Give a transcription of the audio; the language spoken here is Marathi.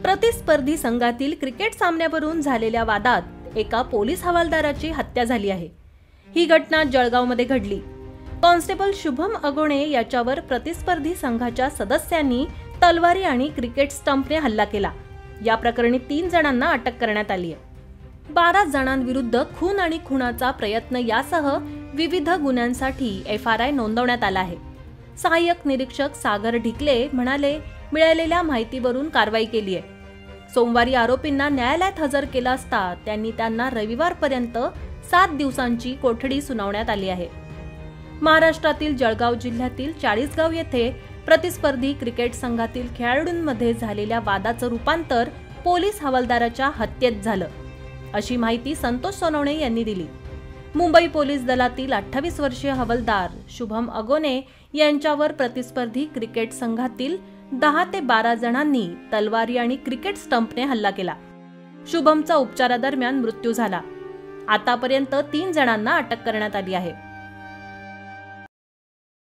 प्रतिस्पर्धी संघातील क्रिकेट सामन्यावरून झालेल्या वादात एका पोलीस हवालदाराची हत्या झाली आहे। ही घटना जळगावमध्ये घडली। कॉन्स्टेबल शुभम अगोणे याच्यावर प्रतिस्पर्धी संघाच्या सदस्यांनी तलवारी आणि क्रिकेट स्टंपने हल्ला केला। या प्रकरणी 3 जणांना अटक करण्यात आली आहे। 12 जणांविरुद्ध खून आणि खुनाचा प्रयत्न यासह विविध गुन्ह्यांसाठी FRI नोंदवण्यात आला आहे। सहाय्यक निरीक्षक सागर ढिकले म्हणाले, मिळालेल्या माहितीवरून कारवाई केली आहे। सोमवारी आरोपींना न्यायालयात हजर केलं असता त्यांना रविवारपर्यंत 7 दिवसांची कोठडी सुनावण्यात आली आहे। महाराष्ट्रातील जळगाव जिल्ह्यातील चाळीसगाव येथे प्रतिस्पर्धी क्रिकेट संघातील खेळाडूंमध्ये झालेल्या वादाचं रूपांतर पोलीस हवालदाराच्या हत्येत झालं, अशी माहिती संतोष सोनवणे यांनी दिली। मुंबई पोलीस दलातील 28 वर्षीय हवालदार शुभम अगोणे यांच्यावर प्रतिस्पर्धी क्रिकेट संघातील 10 ते 12 जणांनी तलवारी आणि क्रिकेट स्टंपने हल्ला केला। शुभमचा उपचारादरम्यान मृत्यू झाला। आतापर्यंत 3 जणांना अटक करण्यात आली आहे।